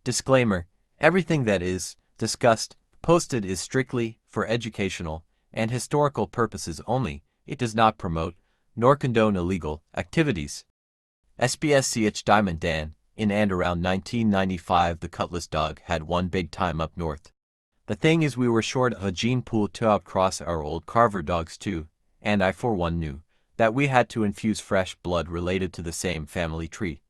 Disclaimer: everything that is discussed, posted is strictly for educational and historical purposes only. It does not promote nor condone illegal activities. SPS CH Diamond Dan. In and around 1995, the Cutlass dog had one big time up north. The thing is, we were short of a gene pool to outcross our old Carver dogs too, and I for one knew that we had to infuse fresh blood related to the same family tree.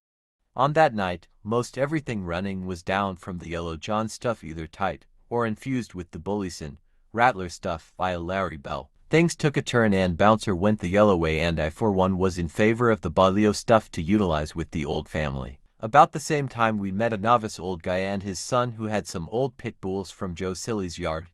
On that night, most everything running was down from the Yellow John stuff, either tight or infused with the Bullison Rattler stuff by Larry Bell. Things took a turn and Bouncer went the yellow way, and I for one was in favor of the Balio stuff to utilize with the old family. About the same time, we met a novice old guy and his son who had some old pit bulls from Joe Silly's yard.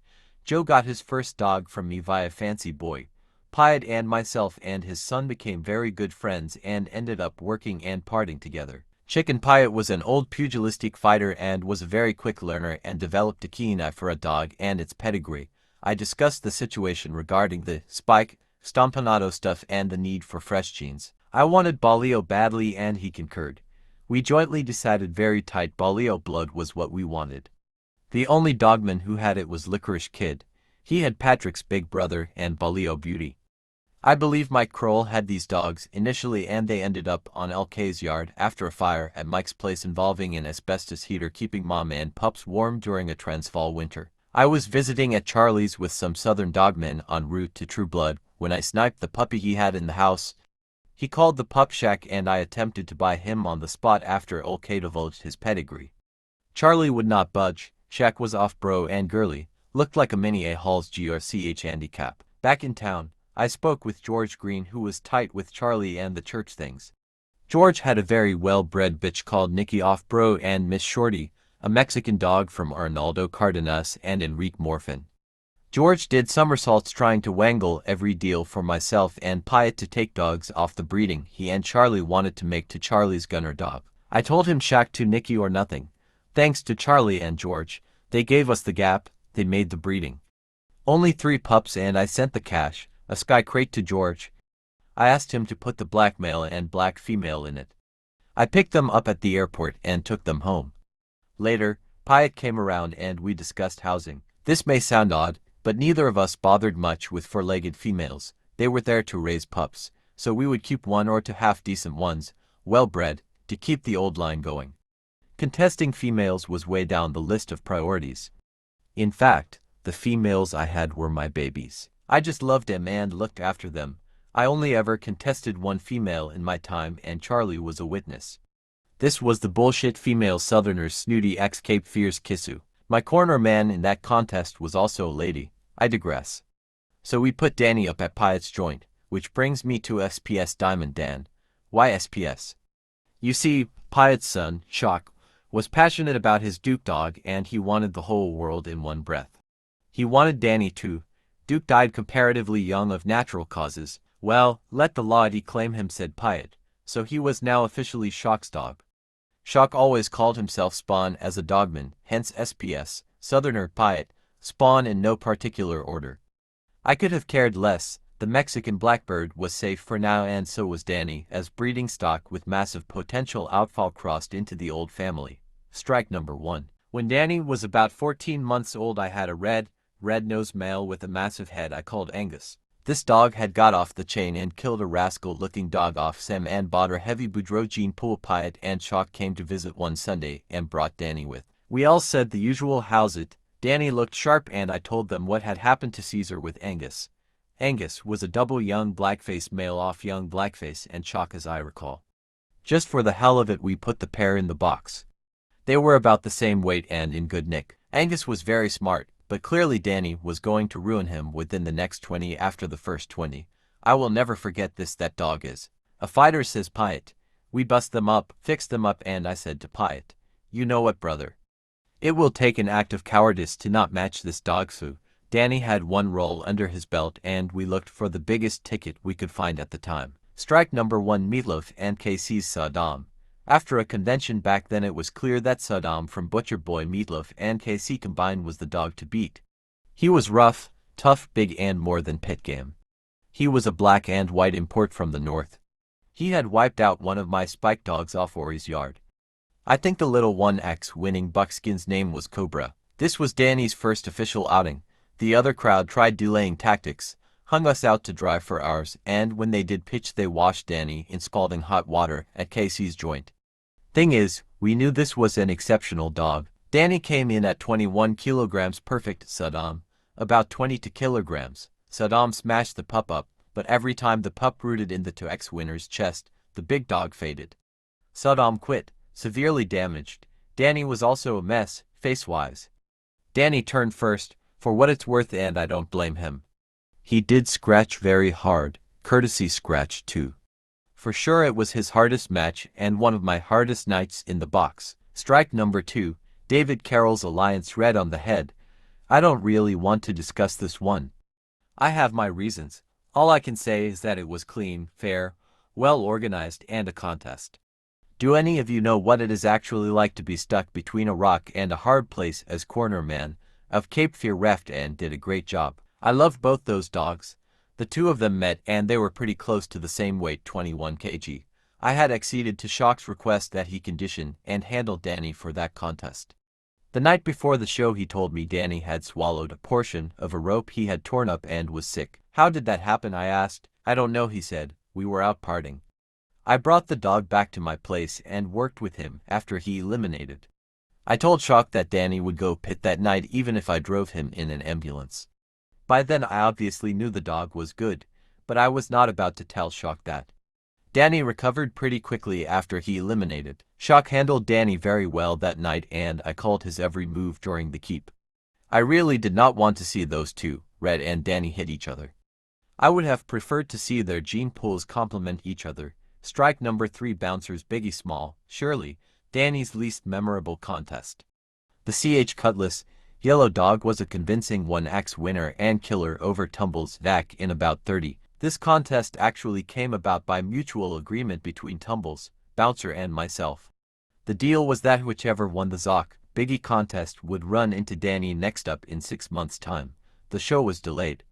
Joe got his first dog from me via Fancy Boy Pied, and myself and his son became very good friends and ended up working and partying together. Chicken Pyatt was an old pugilistic fighter and was a very quick learner and developed a keen eye for a dog and its pedigree. I discussed the situation regarding the Spike Stompanato stuff and the need for fresh genes. I wanted Balio badly and he concurred. We jointly decided very tight Balio blood was what we wanted. The only dogman who had it was Licorice Kid. He had Patrick's big brother and Balio Beauty. I believe Mike Kroll had these dogs initially, and they ended up on LK's yard after a fire at Mike's place involving an asbestos heater keeping mom and pups warm during a Transvaal winter. I was visiting at Charlie's with some southern dogmen en route to True Blood when I sniped the puppy he had in the house. He called the pup Shack and I attempted to buy him on the spot after LK divulged his pedigree. Charlie would not budge. Shack was off-bro and girly, looked like a mini A Hall's GRCH handicap. Back in town, I spoke with George Green, who was tight with Charlie and the church things. George had a very well-bred bitch called Nikki Off-Bro and Miss Shorty, a Mexican dog from Arnaldo Cardenas and Enrique Morfin. George did somersaults trying to wangle every deal for myself and Pyatt to take dogs off the breeding he and Charlie wanted to make to Charlie's gunner dog. I told him Shack to Nikki or nothing. Thanks to Charlie and George, they gave us the gap, they made the breeding. Only 3 pups and I sent the cash, a sky crate, to George. I asked him to put the black male and black female in it. I picked them up at the airport and took them home. Later, Pyatt came around and we discussed housing. This may sound odd, but neither of us bothered much with 4-legged females. They were there to raise pups, so we would keep 1 or 2 half-decent ones, well-bred, to keep the old line going. Contesting females was way down the list of priorities. In fact, the females I had were my babies. I just loved them and looked after them. I only ever contested 1 female in my time, and Charlie was a witness. This was the bullshit female Southerner's snooty ex-Cape Fear's Kissu. My corner man in that contest was also a lady. I digress. So we put Danny up at Pyatt's joint, which brings me to SPS Diamond Dan. Why SPS? You see, Pyatt's son, Shock, was passionate about his Duke dog and he wanted the whole world in one breath. He wanted Danny too. Duke died comparatively young of natural causes. Well, let the law declaim him, said Pyatt. So he was now officially Shock's dog. Shock always called himself Spawn as a dogman, hence SPS, Southerner Pyatt, Spawn in no particular order. I could have cared less. The Mexican Blackbird was safe for now, and so was Danny, as breeding stock with massive potential outfall crossed into the old family. Strike number 1. When Danny was about 14 months old, I had a red-nosed male with a massive head I called Angus. This dog had got off the chain and killed a rascal-looking dog off Sam and bought a heavy Boudreaux gene pool. Pyatt and Shock came to visit one Sunday and brought Danny with. We all said the usual how's it. Danny looked sharp and I told them what had happened to Caesar with Angus. Angus was a double young blackface male off young blackface and Shock, as I recall. Just for the hell of it, we put the pair in the box. They were about the same weight and in good nick. Angus was very smart, but clearly Danny was going to ruin him within the next 20 after the first 20. I will never forget this. That dog is a fighter, says Pyatt. We bust them up, fix them up, and I said to Pyatt, you know what, brother? It will take an act of cowardice to not match this dog. So Danny had 1 roll under his belt and we looked for the biggest ticket we could find at the time. Strike number 1, Meatloaf and KC's Saddam. After a convention back then, it was clear that Saddam from Butcher Boy Meatloaf and KC combined was the dog to beat. He was rough, tough, big, and more than pit game. He was a black and white import from the north. He had wiped out one of my Spike dogs off Ori's yard. I think the little 1x winning buckskin's name was Cobra. This was Danny's first official outing. The other crowd tried delaying tactics, hung us out to dry for hours, and when they did pitch they washed Danny in scalding hot water at Casey's joint. Thing is, we knew this was an exceptional dog. Danny came in at 21 kilograms perfect Saddam, about 22 kilograms. Saddam smashed the pup up, but every time the pup rooted in the 2x winner's chest, the big dog faded. Saddam quit, severely damaged. Danny was also a mess, face-wise. Danny turned first, for what it's worth, and I don't blame him. He did scratch very hard, courtesy scratch too. For sure it was his hardest match and one of my hardest nights in the box. Strike number 2, David Carroll's Alliance red on the head. I don't really want to discuss this one. I have my reasons. All I can say is that it was clean, fair, well organized, and a contest. Do any of you know what it is actually like to be stuck between a rock and a hard place as corner man of Cape Fear ref, and did a great job. I loved both those dogs. The two of them met and they were pretty close to the same weight, 21 kg. I had acceded to Shock's request that he condition and handle Danny for that contest. The night before the show he told me Danny had swallowed a portion of a rope he had torn up and was sick. How did that happen, I asked. I don't know, he said. We were out partying. I brought the dog back to my place and worked with him after he eliminated. I told Shock that Danny would go pit that night even if I drove him in an ambulance. By then I obviously knew the dog was good, but I was not about to tell Shock that. Danny recovered pretty quickly after he eliminated. Shock handled Danny very well that night and I called his every move during the keep. I really did not want to see those two, Red and Danny, hit each other. I would have preferred to see their gene pools complement each other. Strike number 3, Bouncers Biggie Small, surely Danny's least memorable contest. The CH Cutlass Yellow Dog was a convincing 1x winner and killer over Tumbles Vac in about 30. This contest actually came about by mutual agreement between Tumbles, Bouncer and myself. The deal was that whichever won the Zoc Biggie contest would run into Danny next up in 6 months' time. The show was delayed.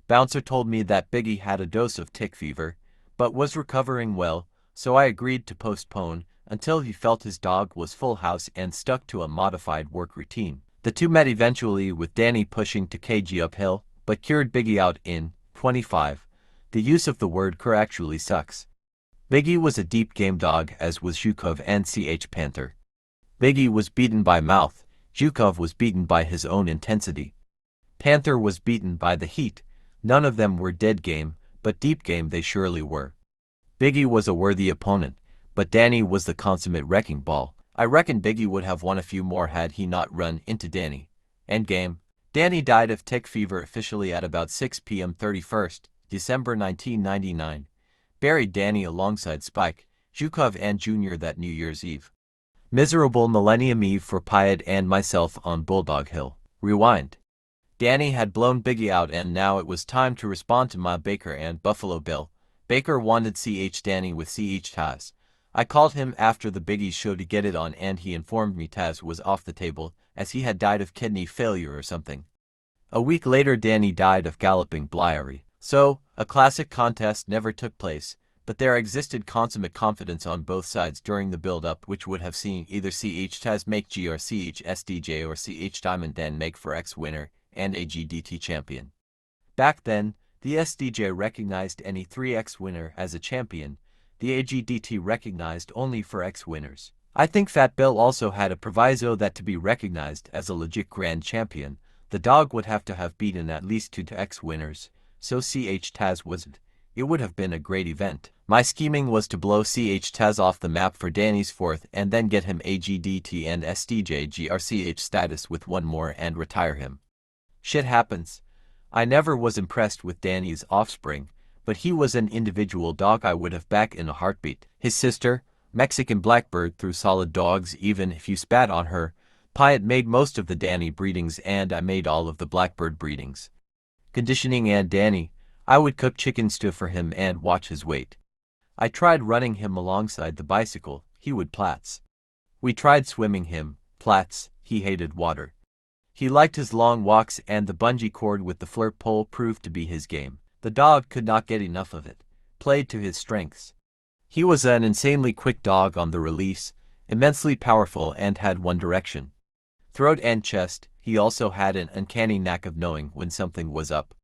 Bouncer told me that Biggie had a dose of tick fever, but was recovering well, so I agreed to postpone until he felt his dog was full house and stuck to a modified work routine. The two met eventually with Danny pushing to kg uphill, but cured Biggie out in 25. The use of the word cur actually sucks. Biggie was a deep game dog, as was Zhukov and CH Panther. Biggie was beaten by mouth, Zhukov was beaten by his own intensity. Panther was beaten by the heat. None of them were dead game, but deep game they surely were. Biggie was a worthy opponent, but Danny was the consummate wrecking ball. I reckon Biggie would have won a few more had he not run into Danny. Endgame. Danny died of tick fever officially at about 6 p.m. 31st, December 1999. Buried Danny alongside Spike, Zhukov and Jr. that New Year's Eve. Miserable Millennium Eve for Pyatt and myself on Bulldog Hill. Rewind. Danny had blown Biggie out and now it was time to respond to Ma Baker and Buffalo Bill. Baker wanted CH Danny with CH Taz. I called him after the Biggie show to get it on and he informed me Taz was off the table as he had died of kidney failure or something. A week later Danny died of galloping biliary. So, a classic contest never took place, but there existed consummate confidence on both sides during the build-up, which would have seen either CH Taz make G or CH SDJ or CH Diamond Dan make for X winner and AGDT champion. Back then, the SDJ recognized any 3X winner as a champion. The AGDT recognized only for X winners. I think Fat Bill also had a proviso that to be recognized as a legit grand champion, the dog would have to have beaten at least 2 X winners, so CH Taz wasn't. It would have been a great event. My scheming was to blow CH Taz off the map for Danny's 4th and then get him AGDT and SDJ GRCH status with one more and retire him. Shit happens. I never was impressed with Danny's offspring, but he was an individual dog I would have back in a heartbeat. His sister, Mexican Blackbird, threw solid dogs even if you spat on her. Pyatt made most of the Danny breedings and I made all of the Blackbird breedings. Conditioning and Danny, I would cook chicken stew for him and watch his weight. I tried running him alongside the bicycle, he would plats. We tried swimming him, plats, he hated water. He liked his long walks and the bungee cord with the flirt pole proved to be his game. The dog could not get enough of it, played to his strengths. He was an insanely quick dog on the release, immensely powerful and had one direction. Throat and chest, he also had an uncanny knack of knowing when something was up.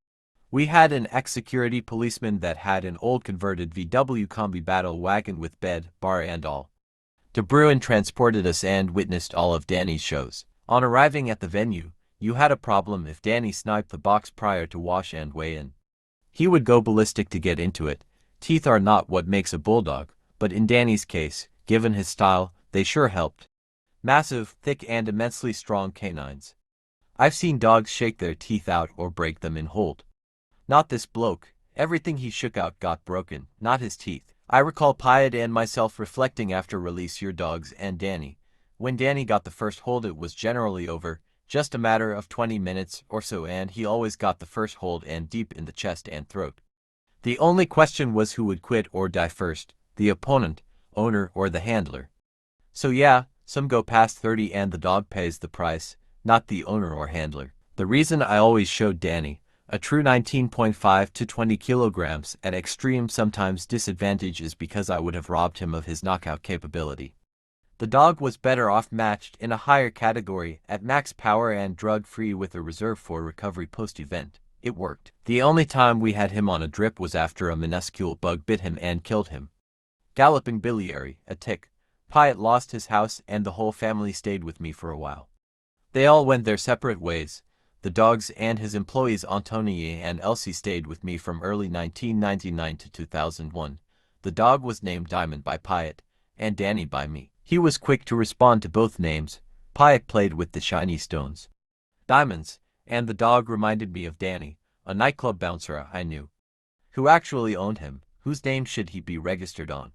We had an ex-security policeman that had an old converted VW combi battle wagon with bed, bar and all. De Bruin transported us and witnessed all of Danny's shows. On arriving at the venue, you had a problem if Danny sniped the box prior to wash and weigh in. He would go ballistic to get into it. Teeth are not what makes a bulldog, but in Danny's case, given his style, they sure helped. Massive, thick and immensely strong canines. I've seen dogs shake their teeth out or break them in hold. Not this bloke. Everything he shook out got broken, not his teeth. I recall Pied and myself reflecting after release your dogs and Danny. When Danny got the first hold it was generally over, just a matter of 20 minutes or so, and he always got the first hold and deep in the chest and throat. The only question was who would quit or die first, the opponent, owner or the handler. So yeah, some go past 30 and the dog pays the price, not the owner or handler. The reason I always showed Danny, a true 19.5 to 20 kilograms at extreme sometimes disadvantage, is because I would have robbed him of his knockout capability. The dog was better off matched in a higher category at max power and drug-free with a reserve for recovery post-event. It worked. The only time we had him on a drip was after a minuscule bug bit him and killed him. Galloping biliary, a tick. Piet lost his house and the whole family stayed with me for a while. They all went their separate ways. The dogs and his employees Antonie and Elsie stayed with me from early 1999 to 2001. The dog was named Diamond by Piet, and Danny by me. He was quick to respond to both names. Piet played with the shiny stones. Diamonds, and the dog reminded me of Danny, a nightclub bouncer I knew. Who actually owned him? Whose name should he be registered on?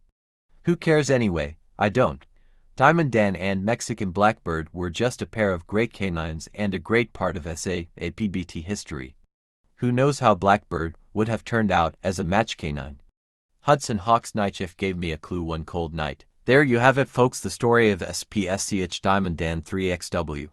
Who cares anyway? I don't. Diamond Dan and Mexican Blackbird were just a pair of great canines and a great part of SAPBT history. Who knows how Blackbird would have turned out as a match canine? Hudson Hawk's night shift gave me a clue one cold night. There you have it folks, the story of SPS CH Diamond Dan 3XW.